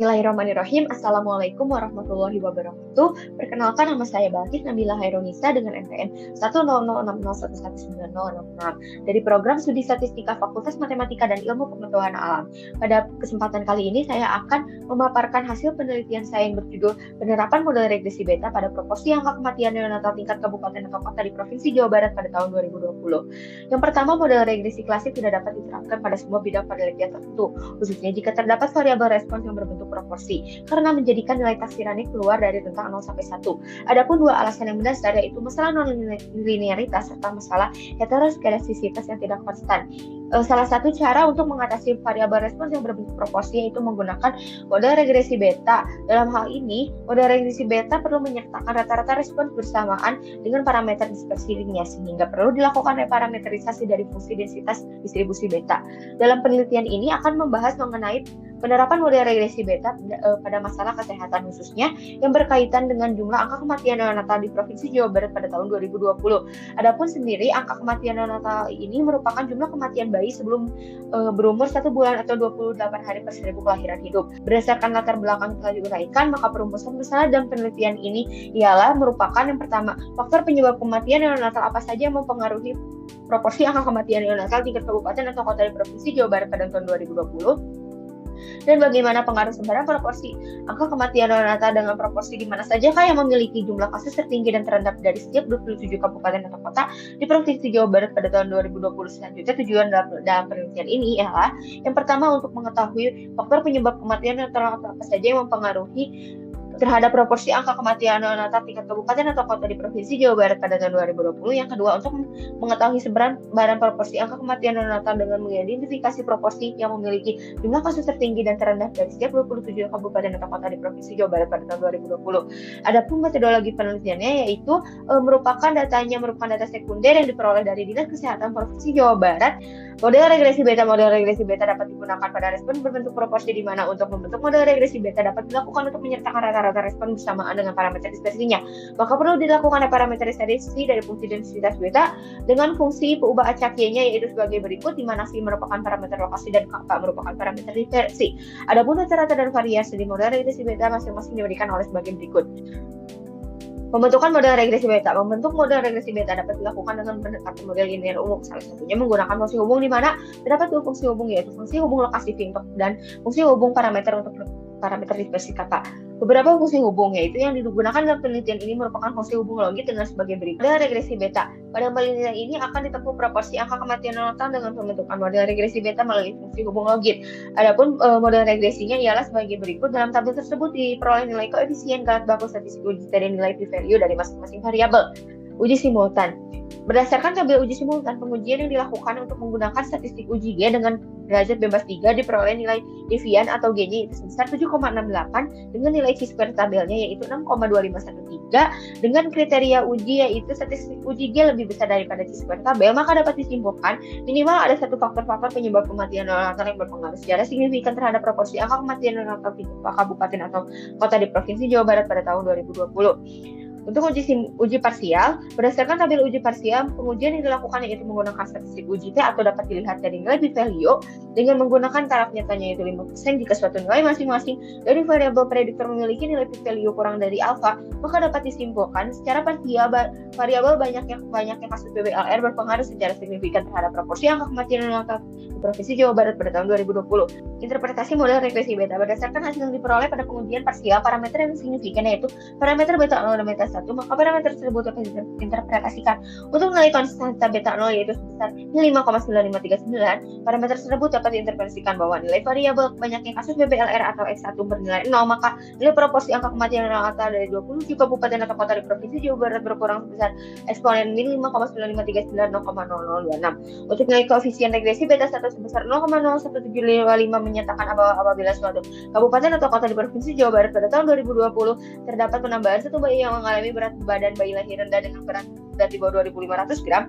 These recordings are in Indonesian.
Bismillahirrahmanirrahim. Assalamualaikum warahmatullahi wabarakatuh. Perkenalkan, nama saya Balkis Nabila Hairunisa dengan NPM 10060111906 dari Program Studi Statistika Fakultas Matematika dan Ilmu Pengetahuan Alam. Pada kesempatan kali ini saya akan memaparkan hasil penelitian saya yang berjudul Penerapan Model Regresi Beta pada Proporsi Angka Kematian Neonatal Tingkat Kabupaten atau Kota di Provinsi Jawa Barat pada tahun 2020. Yang pertama, model regresi klasik tidak dapat diterapkan pada semua bidang penelitian tertentu, khususnya jika terdapat variabel respons yang berbentuk proporsi, karena menjadikan nilai taksirannya keluar dari rentang 0 sampai 1. Adapun dua alasan yang mendasar, yaitu masalah non-linearitas serta masalah heteroskedastisitas yang tidak konstan. Salah satu cara untuk mengatasi variabel respons yang berbentuk proporsi yaitu menggunakan model regresi beta. Dalam hal ini, model regresi beta perlu menyertakan rata-rata respons bersamaan dengan parameter dispersinya, sehingga perlu dilakukan reparameterisasi dari fungsi densitas distribusi beta. Dalam penelitian ini akan membahas mengenai penerapan model regresi beta pada masalah kesehatan, khususnya yang berkaitan dengan jumlah angka kematian neonatal di Provinsi Jawa Barat pada tahun 2020. Adapun sendiri angka kematian neonatal ini merupakan jumlah kematian bayi sebelum berumur 1 bulan atau 28 hari per 1000 kelahiran hidup. Berdasarkan latar belakang telah diuraikan, maka perumusan masalah dalam penelitian ini ialah merupakan yang pertama, faktor penyebab kematian neonatal apa saja yang mempengaruhi proporsi angka kematian neonatal tingkat kabupaten atau kota di Provinsi Jawa Barat pada tahun 2020. Dan bagaimana pengaruh sebenarnya proporsi angka kematian neonatal dengan proporsi di mana sajakah yang memiliki jumlah kasus tertinggi dan terendah dari setiap 27 kabupaten atau kota di Provinsi Jawa Barat pada tahun 2020. Selanjutnya, tujuan dalam penelitian ini ialah yang pertama untuk mengetahui faktor penyebab kematian neonatal apa saja yang mempengaruhi terhadap proporsi angka kematian neonatal tingkat kabupaten atau kota di Provinsi Jawa Barat pada tahun 2020. Yang kedua, untuk mengetahui sebaran proporsi angka kematian neonatal dengan mengidentifikasi proporsi yang memiliki jumlah kasus tertinggi dan terendah dari setiap 27 kabupaten atau kota di Provinsi Jawa Barat pada tahun 2020. Adapun metodologi penelitiannya yaitu merupakan data sekunder yang diperoleh dari Dinas Kesehatan Provinsi Jawa Barat. Model regresi beta dapat digunakan pada respon berbentuk proporsi, di mana untuk membentuk model regresi beta dapat dilakukan untuk menyertakan rata-rata respon bersamaan dengan parameter dispersinya. Maka perlu dilakukan parameterisasi dari fungsi densitas beta dengan fungsi peubah acak Y-nya yaitu sebagai berikut, di mana psi merupakan parameter lokasi dan kappa merupakan parameter dispersi. Adapun rata-rata dan variasi di model regresi beta masing-masing diberikan oleh sebagai berikut. Pembentukan model regresi beta. Membentuk model regresi beta dapat dilakukan dengan pendekatan model linear umum. Salah satunya menggunakan fungsi hubung, di mana terdapat dua fungsi hubung, yaitu fungsi hubung lokasi dan fungsi hubung parameter untuk parameter dispersi kappa. Beberapa fungsi hubung yaitu yang digunakan dalam penelitian ini merupakan fungsi hubung logit dengan sebagai berikut. Model regresi beta. Pada penelitian ini akan ditempuh proporsi angka kematian neonatal dengan pembentukan model regresi beta melalui fungsi hubung logit. Adapun model regresinya ialah sebagai berikut. Dalam tabel tersebut diperoleh nilai koefisien garis baku statistik uji dari nilai p-value dari masing-masing variabel. Uji simultan. Berdasarkan tabel uji simultan, pengujian yang dilakukan untuk menggunakan statistik uji G dengan derajat bebas 3 diperoleh nilai Devian atau G-nya itu sebesar 7,68 dengan nilai chi-square tabelnya yaitu 6,2513. Dengan kriteria uji yaitu statistik uji G lebih besar daripada chi-square tabel, maka dapat disimpulkan minimal ada satu faktor-faktor penyebab kematian neonatal yang berpengaruh secara signifikan terhadap proporsi angka kematian neonatal tingkat kabupaten atau kota di Provinsi Jawa Barat pada tahun 2020. Untuk uji parsial, berdasarkan tabel uji parsial, pengujian yang dilakukan yaitu menggunakan statistik uji T atau dapat dilihat dari nilai p-value dengan menggunakan taraf nyatanya yaitu 5% jika suatu nilai masing-masing dari variabel prediktor memiliki nilai p-value kurang dari alfa, maka dapat disimpulkan secara parsial variabel banyaknya kasus PBLR berpengaruh secara signifikan terhadap proporsi angka kematian neonatal di Provinsi Jawa Barat pada tahun 2020. Interpretasi model regresi beta. Berdasarkan hasil yang diperoleh pada pengujian parsial, parameter yang signifikan yaitu parameter beta 0 dan beta 1, maka parameter tersebut dapat diinterpretasikan untuk nilai konstanta beta 0 yaitu sebesar 5,9539. Parameter tersebut dapat diinterpretasikan bahwa nilai variabel banyaknya kasus PBLR atau X1 bernilai 0, maka nilai proporsi angka kematian neonatal dari 20 kabupaten atau kota di Provinsi Jawa Barat berkurang sebesar eksponen min 5,9539 0,0026. Untuk nilai koefisien regresi beta 1 sebesar 0,01755 menyatakan apabila suatu kabupaten atau kota di Provinsi Jawa Barat pada tahun 2020 terdapat penambahan satu bayi yang mengalami berat badan bayi lahir rendah dengan berat di bawah 2.500 gram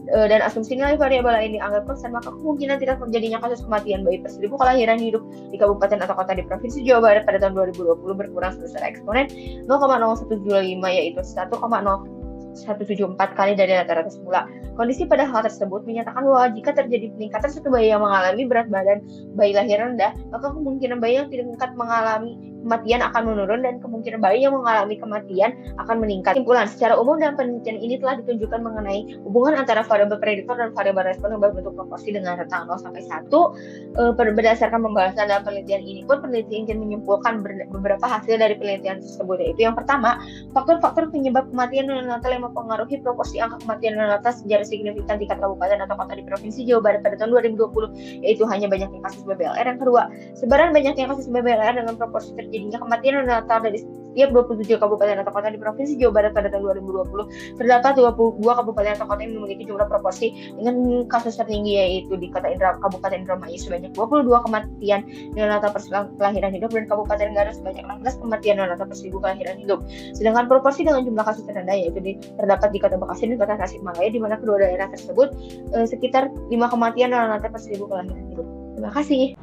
dan asumsi nilai variabel ini dianggap konstan, maka kemungkinan tidak terjadinya kasus kematian bayi per 1000 kelahiran hidup di kabupaten atau kota di Provinsi Jawa Barat pada tahun 2020 berkurang sebesar eksponen 0,0175 yaitu 1,0 1,174 kali dari rata-rata semula. Kondisi pada hal tersebut menyatakan bahwa jika terjadi peningkatan satu bayi yang mengalami berat badan bayi lahir rendah, maka kemungkinan bayi yang tidak mengalami kematian akan menurun dan kemungkinan bayi yang mengalami kematian akan meningkat. Kesimpulan, secara umum dalam penelitian ini telah ditunjukkan mengenai hubungan antara variabel prediktor dan variabel respon yang berbentuk proporsi dengan rentang 0 sampai 1. Berdasarkan pembahasan dalam penelitian ini pun, peneliti ingin menyimpulkan beberapa hasil dari penelitian tersebut, yaitu yang pertama, faktor-faktor penyebab kematian neonatal yang mempengaruhi proporsi angka kematian neonatal secara signifikan di kabupaten atau kota di Provinsi Jawa Barat pada tahun 2020, yaitu hanya banyaknya kasus BBLR. Yang kedua, sebaran banyaknya kasus BBLR dengan proporsi terjadinya kematian neonatal dari setiap 27 kabupaten atau kota di Provinsi Jawa Barat pada tahun 2020, terdapat 22 kabupaten atau kota yang memiliki jumlah proporsi dengan kasus tertinggi, yaitu di Kabupaten Indramayu sebanyak 22 kematian neonatal per kelahiran hidup dan Kabupaten Garut sebanyak 16 kematian neonatal per 1.000 kelahiran hidup. Sedangkan proporsi dengan jumlah kasus terendah yaitu terdapat di Kota Bekasi dan Kota Tasikmalaya, di mana kedua daerah tersebut sekitar 5 kematian neonatal per 1.000 kelahiran hidup. Terima kasih.